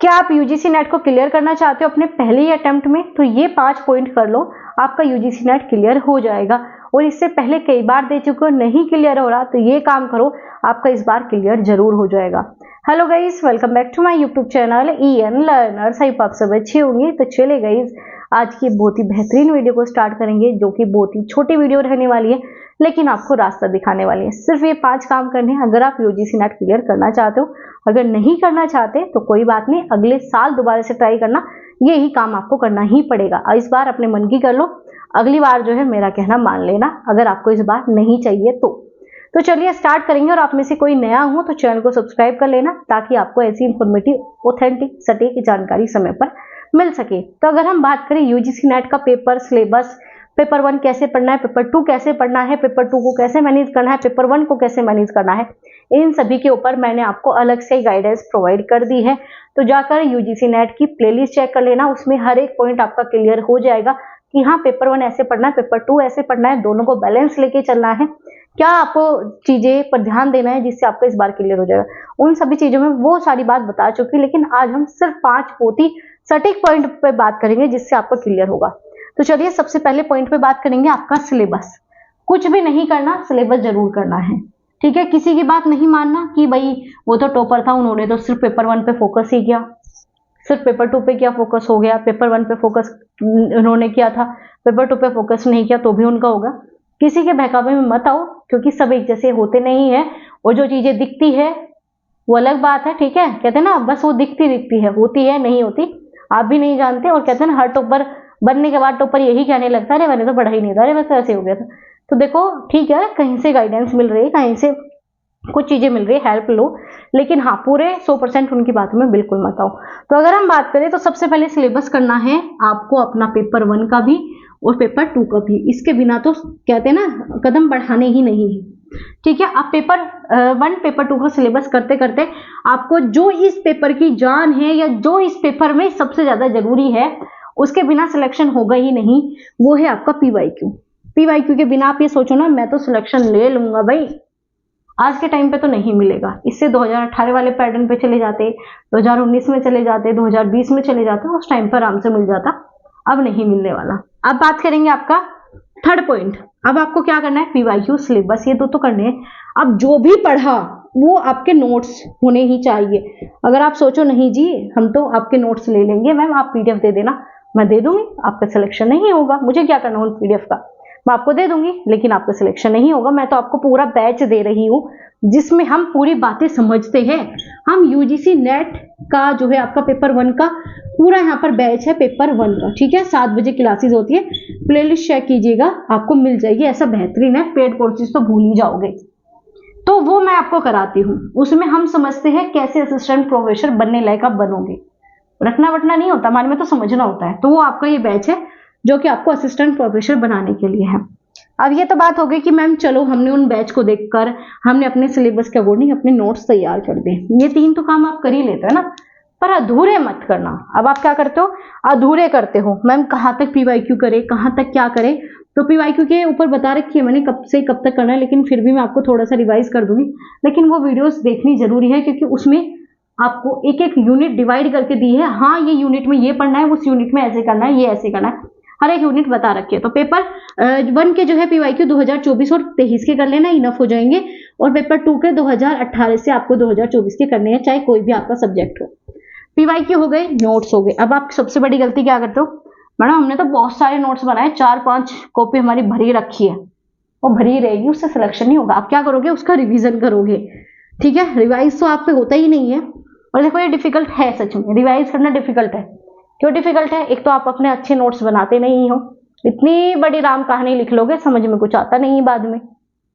क्या आप UGC net को क्लियर करना चाहते हो अपने पहले ही अटेम्प्ट में? तो ये 5 पॉइंट कर लो, आपका यूजीसी नेट क्लियर हो जाएगा। और इससे पहले कई बार दे चुके हो, नहीं क्लियर हो रहा, तो ये काम करो, आपका इस बार क्लियर जरूर हो जाएगा। Hello guys, welcome back to my YouTube channel EN learners. आई आप सब अच्छे होंगे। तो चले गाइस, आज की बहुत ही बेहतरीन वीडियो को स्टार्ट करेंगे, जो कि बहुत ही छोटी वीडियो रहने वाली है, लेकिन आपको रास्ता दिखाने वाली है। सिर्फ ये 5 काम करने हैं अगर आप यूजीसी नेट क्लियर करना चाहते हो। अगर नहीं करना चाहते तो कोई बात नहीं, अगले साल दोबारा से ट्राई करना, यही काम आपको करना ही पड़ेगा। इस बार अपने मन की कर लो, अगली बार जो है मेरा कहना मान लेना, अगर आपको इस बार नहीं चाहिए तो चलिए स्टार्ट करेंगे। और आप में से कोई नया हो तो चैनल को सब्सक्राइब कर लेना, ताकि आपको ऐसी इंफॉर्मेटिव ऑथेंटिक सटीक जानकारी समय पर मिल सके। तो अगर हम बात करें यूजीसी नेट का पेपर सिलेबस, पेपर 1 कैसे पढ़ना है, पेपर 2 कैसे पढ़ना है, पेपर 2 को कैसे मैनेज करना है, पेपर 1 को कैसे मैनेज करना है, इन सभी के ऊपर मैंने आपको अलग से गाइडेंस प्रोवाइड कर दी है। तो जाकर यूजीसी नेट की प्लेलिस्ट चेक कर लेना, उसमें हर एक पॉइंट आपका क्लियर हो जाएगा कि हाँ पेपर 1 ऐसे पढ़ना है, पेपर 2 ऐसे पढ़ना है, दोनों को बैलेंस लेके चलना है, क्या आपको चीजें पर ध्यान देना है जिससे आपका इस बार क्लियर हो जाएगा। उन सभी चीजों में वो सारी बात बता चुकी, लेकिन आज हम सिर्फ 5 बहुत ही सटीक पॉइंट पे बात करेंगे जिससे आपका क्लियर होगा। तो चलिए सबसे पहले पॉइंट पे बात करेंगे आपका सिलेबस। कुछ भी नहीं करना, सिलेबस जरूर करना है, ठीक है। किसी की बात नहीं मानना कि भाई वो तो टॉपर था, उन्होंने तो सिर्फ पेपर 1 पे फोकस ही किया, सिर्फ पेपर 2 पे क्या फोकस हो गया, पेपर 1 पे फोकस उन्होंने किया था, पेपर 2 पे फोकस नहीं किया तो भी उनका होगा। किसी के बहकावे में मत आओ, क्योंकि सब एक जैसे होते नहीं है, और जो चीजें दिखती है वो अलग बात है, ठीक है। कहते हैं ना, बस वो दिखती है, होती है नहीं होती आप भी नहीं जानते। और कहते हैं ना, हर टॉपर बनने के बाद टॉपर यही कहने लगता है, अरे मैंने तो पढ़ा ही नहीं था, अरे बस ऐसे हो गया था। तो देखो ठीक है, कहीं से गाइडेंस मिल रही है, कहीं से कुछ चीजें मिल रही है, हेल्प लो, लेकिन हाँ पूरे 100% उनकी बातों में बिल्कुल मत आओ। तो अगर हम बात करें तो सबसे पहले सिलेबस करना है आपको अपना पेपर 1 का भी और पेपर 2 का भी। इसके बिना तो कहते हैं ना कदम बढ़ाने ही नहीं है, ठीक है। आप पेपर 1 पेपर 2 का सिलेबस करते करते आपको जो इस पेपर की जान है, या जो इस पेपर में सबसे ज्यादा जरूरी है, उसके बिना सिलेक्शन होगा ही नहीं, वो है आपका पीवाईक्यू के बिना आप ये सोचो ना मैं तो सिलेक्शन ले लूंगा भाई, आज के टाइम पे तो नहीं मिलेगा। इससे 2018 वाले पैटर्न पे चले जाते, 2019 में चले जाते, 2020 में चले जाते, उस टाइम पर आराम से मिल जाता, अब नहीं मिलने वाला। अब बात करेंगे आपका थर्ड पॉइंट। अब आपको क्या करना है, पीवाईक्यू सिलेबस, ये दो तो करने हैं। अब जो भी पढ़ा वो आपके नोट्स होने ही चाहिए। अगर आप सोचो नहीं जी हम तो आपके नोट्स ले लेंगे, मैम आप PDF दे देना, मैं दे दूंगी, आपका सिलेक्शन नहीं होगा, मुझे क्या करना उन PDF का, मैं आपको दे दूंगी, लेकिन आपका सिलेक्शन नहीं होगा। मैं तो आपको पूरा बैच दे रही हूँ जिसमें हम पूरी बातें समझते हैं। हम यूजीसी नेट का जो है आपका पेपर 1 का पूरा यहाँ पर बैच है, पेपर 1 का, ठीक है। 7 बजे क्लासेस होती है, प्लेलिस्ट चेक कीजिएगा, आपको मिल जाएगी। ऐसा बेहतरीन है, पेड कोर्सेज तो भूल ही जाओगे, तो वो मैं आपको कराती हूँ। उसमें हम समझते हैं कैसे असिस्टेंट प्रोफेसर बनने लायक आप बनोगे, रटना वटना नहीं होता, मान में तो समझना होता है। तो वो आपका ये बैच है जो कि आपको असिस्टेंट प्रोफेसर बनाने के लिए है। अब ये तो बात हो गई कि मैम चलो हमने उन बैच को देखकर हमने अपने सिलेबस के अकॉर्डिंग अपने नोट्स तैयार कर दे। ये 3 तो काम आप कर ही लेते हैं ना, पर अधूरे मत करना। अब आप क्या करते हो, अधूरे करते हो। मैम कहाँ तक पीवाईक्यू करे, कहाँ तक क्या करे, तो पीवाईक्यू के ऊपर बता रखी है मैंने कब से कब तक करना है, लेकिन फिर भी मैं आपको थोड़ा सा रिवाइज कर दूंगी। लेकिन वो वीडियोस देखनी जरूरी है, क्योंकि उसमें आपको एक एक यूनिट डिवाइड करके दी है। हाँ ये यूनिट में ये पढ़ना है, उस यूनिट में ऐसे करना है, ये ऐसे करना है, हर एक यूनिट बता रखी है। तो पेपर 1 के जो है पीवाईक्यू 2024 और 23 के कर लेना, इनफ हो जाएंगे। और पेपर 2 के 2018 से आपको 2024 के करने हैं, चाहे कोई भी आपका सब्जेक्ट हो। पीवाईक्यू हो गए, नोट्स हो गए। अब आप सबसे बड़ी गलती क्या करते हो, मैडम हमने तो बहुत सारे नोट्स बनाए, 4-5 कॉपी हमारी भरी रखी है, वो भरी रहेगी, उससे सिलेक्शन नहीं होगा। आप क्या करोगे, उसका रिवीजन करोगे, ठीक है। रिवाइज तो आप पे होता ही नहीं है। और देखो ये डिफिकल्ट है, सच में रिवाइज करना डिफिकल्ट है। क्यों डिफिकल्ट है, एक तो आप अपने अच्छे नोट्स बनाते नहीं हो, इतनी बड़ी राम कहानी लिख लोगे, समझ में कुछ आता नहीं बाद में,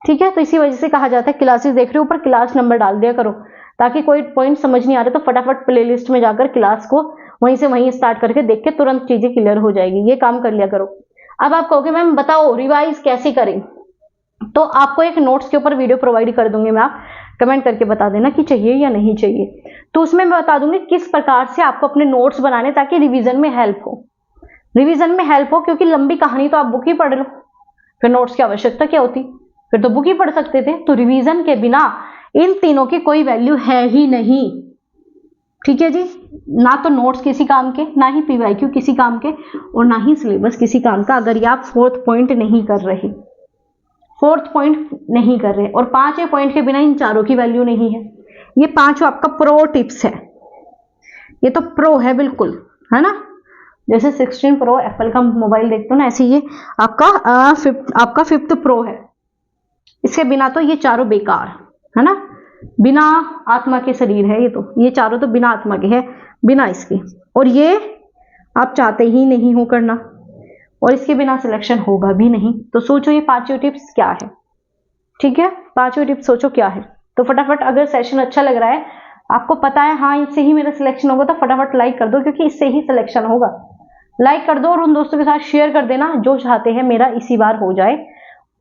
ठीक है। तो इसी वजह से कहा जाता है क्लासेस देख रहे हो ऊपर क्लास नंबर डाल दिया करो, ताकि कोई पॉइंट समझ नहीं आ रहे तो फटाफट प्लेलिस्ट में जाकर क्लास को वहीं से वहीं स्टार्ट करके देख के तुरंत चीजें क्लियर हो जाएगी। ये काम कर लिया करो। अब आप कहोगे मैम बताओ रिवाइज कैसे करें, तो आपको एक नोट्स के ऊपर वीडियो प्रोवाइड कर दूंगी मैं, आप कमेंट करके बता देना कि चाहिए या नहीं चाहिए। तो उसमें मैं बता दूंगी किस प्रकार से आपको अपने नोट्स बनाने, ताकि रिवीजन में हेल्प हो। रिवीजन में हेल्प हो, क्योंकि लंबी कहानी तो आप बुक ही पढ़ लो, फिर नोट्स की आवश्यकता क्या होती, फिर तो बुक ही पढ़ सकते थे। तो रिवीजन के बिना इन तीनों की कोई वैल्यू है ही नहीं। ठीक है जी, ना तो नोट्स किसी काम के, ना ही पीवाईक्यू किसी काम के, और ना ही सिलेबस किसी काम का, अगर ये आप 4th पॉइंट नहीं कर रहे, 4th पॉइंट नहीं कर रहे। और 5वें पॉइंट के बिना इन चारों की वैल्यू नहीं है। ये 5 आपका प्रो टिप्स है, ये तो प्रो है बिल्कुल, है ना। जैसे 16 प्रो एप्पल का मोबाइल देखते हो ना, ऐसे ये आपका 5th प्रो है। इसके बिना तो ये चारों बेकार, है ना, बिना आत्मा के शरीर है ये चारों तो बिना आत्मा के है, बिना इसके। और ये आप चाहते ही नहीं हो करना, और इसके बिना सिलेक्शन होगा भी नहीं। तो सोचो ये 5 टिप्स क्या है, ठीक है, 5 टिप्स सोचो क्या है। तो फटाफट, अगर सेशन अच्छा लग रहा है, आपको पता है हाँ इससे ही मेरा सिलेक्शन होगा, तो फटाफट लाइक कर दो, क्योंकि इससे ही सिलेक्शन होगा। लाइक कर दो और उन दोस्तों के साथ शेयर कर देना जो चाहते हैं मेरा इसी बार हो जाए।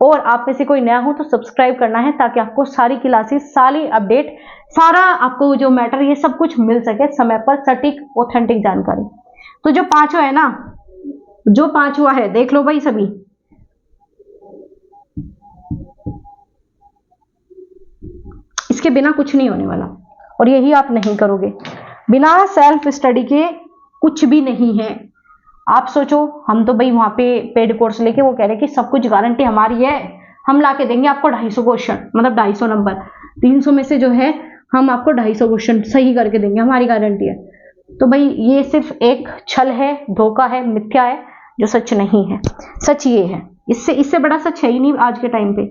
और आप में से कोई नया हो तो सब्सक्राइब करना है, ताकि आपको सारी क्लासेस, सारी अपडेट, सारा आपको जो मैटर, ये सब कुछ मिल सके समय पर, सटीक ऑथेंटिक जानकारी। तो जो 5 है ना, जो 5वां है देख लो भाई सभी, इसके बिना कुछ नहीं होने वाला, और यही आप नहीं करोगे। बिना सेल्फ स्टडी के कुछ भी नहीं है। आप सोचो, हम तो भाई वहां पे पेड कोर्स लेके वो कह रहे कि सब कुछ गारंटी हमारी है, हम ला के देंगे आपको 250 क्वेश्चन, मतलब 250 नंबर, 300 में से जो है हम आपको 250 क्वेश्चन सही करके देंगे, हमारी गारंटी है। तो भाई ये सिर्फ एक छल है, धोखा है, मिथ्या है, जो सच नहीं है। सच ये है, इससे बड़ा सच है ही नहीं आज के टाइम पे।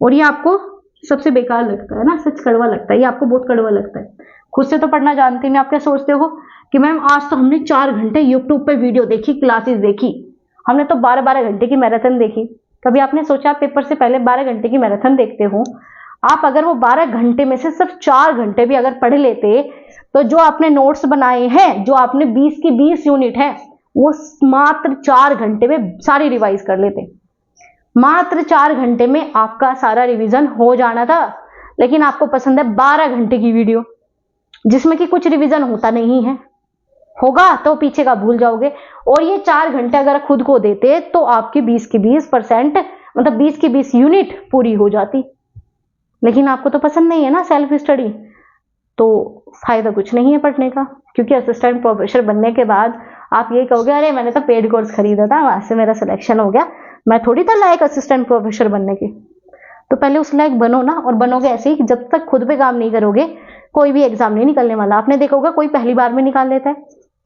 और ये आपको सबसे बेकार लगता है ना, सच कड़वा लगता है, ये आपको बहुत कड़वा लगता है। खुद से तो पढ़ना जानते नहीं, आप क्या सोचते हो कि मैम आज तो हमने 4 घंटे यूट्यूब पे वीडियो देखी, क्लासेस देखी, हमने तो 12-12 घंटे की मैराथन देखी। कभी आपने सोचा आप पेपर से पहले 12 घंटे की मैराथन देखते हो? आप अगर वो 12 घंटे में से सिर्फ 4 घंटे भी अगर पढ़ लेते, तो जो आपने नोट्स बनाए हैं, जो आपने 20 की 20 यूनिट है, वो मात्र 4 घंटे में सारी रिवाइज कर लेते। मात्र 4 घंटे में आपका सारा रिवीजन हो जाना था। लेकिन आपको पसंद है 12 घंटे की वीडियो, जिसमें कि कुछ रिवीजन होता नहीं है, होगा तो पीछे का भूल जाओगे। और ये 4 घंटे अगर खुद को देते तो आपकी 20 की 20%, मतलब 20 की 20 यूनिट पूरी हो जाती। लेकिन आपको तो पसंद नहीं है ना सेल्फ स्टडी, तो फायदा कुछ नहीं है पढ़ने का। क्योंकि असिस्टेंट प्रोफेसर बनने के बाद आप ये कहोगे अरे मैंने तो पेड कोर्स खरीदा था, वहां से मेरा सिलेक्शन हो गया, मैं थोड़ी था लायक असिस्टेंट प्रोफेसर बनने के। तो पहले उस लायक बनो ना, और बनोगे ऐसे ही जब तक खुद पे काम नहीं करोगे कोई भी एग्जाम नहीं निकलने वाला। आपने देखा होगा कोई पहली बार में निकाल लेता है,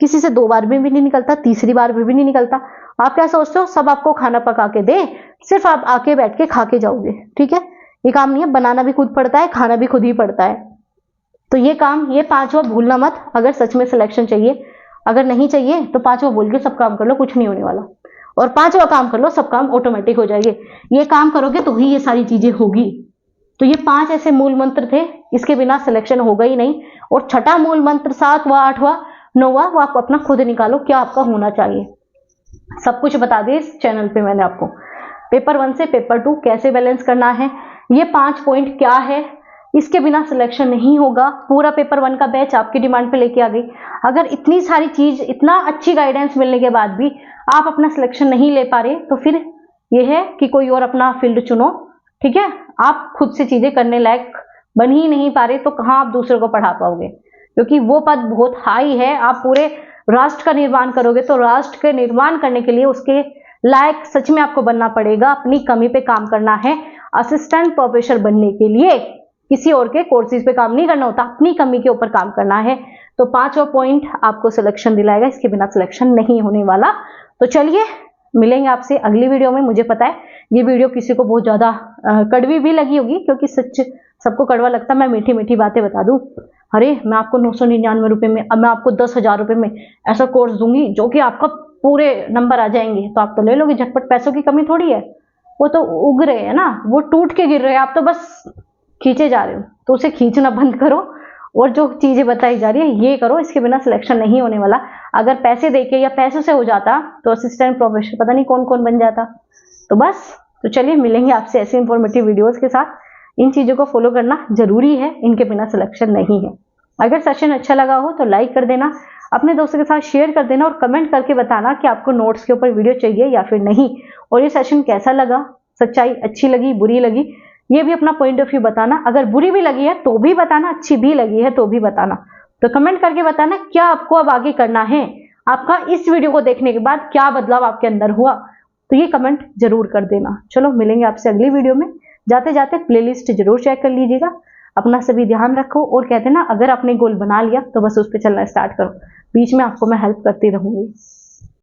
किसी से 2 बार में भी नहीं निकलता, तीसरी बार में भी नहीं निकलता। आप क्या सोचते हो सब आपको खाना पका के दे, सिर्फ आप आके बैठ के खा के जाओगे? ठीक है, ये काम नहीं है, बनाना भी खुद पड़ता है, खाना भी खुद ही पड़ता है। तो ये काम, ये 5वां भूलना मत, अगर सच में सिलेक्शन चाहिए। अगर नहीं चाहिए तो 5वां भूल के सब काम कर लो, कुछ नहीं होने वाला। और 5वां काम कर लो, सब काम ऑटोमेटिक हो जाएंगे। ये काम करोगे तो ही ये सारी चीजें होगी। तो ये 5 ऐसे मूल मंत्र थे, इसके बिना सिलेक्शन होगा ही नहीं। और छठा मूल मंत्र, 7वां, 8वां, 9वां, वो आप अपना खुद निकालो क्या आपका होना चाहिए। सब कुछ बता दिए इस चैनल पे मैंने आपको। पेपर 1 से पेपर 2 कैसे बैलेंस करना है, ये 5 पॉइंट क्या है, इसके बिना सिलेक्शन नहीं होगा। पूरा पेपर 1 का बैच आपकी डिमांड पे लेके आ गई। अगर इतनी सारी चीज, इतना अच्छी गाइडेंस मिलने के बाद भी आप अपना सिलेक्शन नहीं ले पा रहे, तो फिर यह है कि कोई और अपना फील्ड चुनो। ठीक है, आप खुद से चीजें करने लायक बन ही नहीं पा रहे, तो कहाँ आप दूसरे को पढ़ा पाओगे? क्योंकि वो पद बहुत हाई है। आप पूरे राष्ट्र का निर्माण करोगे, तो राष्ट्र के निर्माण करने के लिए उसके लायक सच में आपको बनना पड़ेगा। अपनी कमी पे काम करना है। असिस्टेंट प्रोफेसर बनने के लिए किसी और के कोर्सेज पे काम नहीं करना होता, अपनी कमी के ऊपर काम करना है। तो 5वां पॉइंट आपको सिलेक्शन दिलाएगा, इसके बिना सिलेक्शन नहीं होने वाला। तो चलिए मिलेंगे आपसे अगली वीडियो में। मुझे पता है ये वीडियो किसी को बहुत ज्यादा कड़वी भी लगी होगी, क्योंकि सच सबको कड़वा लगता है। मैं मीठी मीठी बातें बता दूं, अरे मैं आपको 999 रुपए में, अब मैं आपको 10,000 रुपए में ऐसा कोर्स दूंगी जो कि आपका पूरे नंबर आ जाएंगे, तो आप तो ले लोगे झटपट। पैसों की कमी थोड़ी है, वो तो उग रहे हैं ना, वो टूट के गिर रहे हैं, आप तो बस खींचे जा रहे हो। तो उसे खींचना बंद करो और जो चीजें बताई जा रही है ये करो, इसके बिना सिलेक्शन नहीं होने वाला। अगर पैसे देके या पैसों से हो जाता तो असिस्टेंट प्रोफेसर पता नहीं कौन कौन बन जाता। तो बस, तो चलिए मिलेंगे आपसे ऐसे इंफॉर्मेटिव वीडियोस के साथ। इन चीजों को फॉलो करना जरूरी है, इनके बिना सिलेक्शन नहीं है। अगर सेशन अच्छा लगा हो तो लाइक कर देना, अपने दोस्तों के साथ शेयर कर देना और कमेंट करके बताना कि आपको नोट्स के ऊपर वीडियो चाहिए या फिर नहीं। और ये सेशन कैसा लगा, सच्चाई अच्छी लगी, बुरी लगी, ये भी अपना पॉइंट ऑफ व्यू बताना। अगर बुरी भी लगी है तो भी बताना, अच्छी भी लगी है तो भी बताना। तो कमेंट करके बताना क्या आपको अब आगे करना है, आपका इस वीडियो को देखने के बाद क्या बदलाव आपके अंदर हुआ, तो ये कमेंट जरूर कर देना। चलो मिलेंगे आपसे अगली वीडियो में। जाते जाते प्लेलिस्ट जरूर चेक कर लीजिएगा। अपना सभी ध्यान रखो, और कहते हैं ना, अगर आपने गोल बना लिया तो बस उस पर चलना स्टार्ट करो, बीच में आपको मैं हेल्प करती रहूंगी।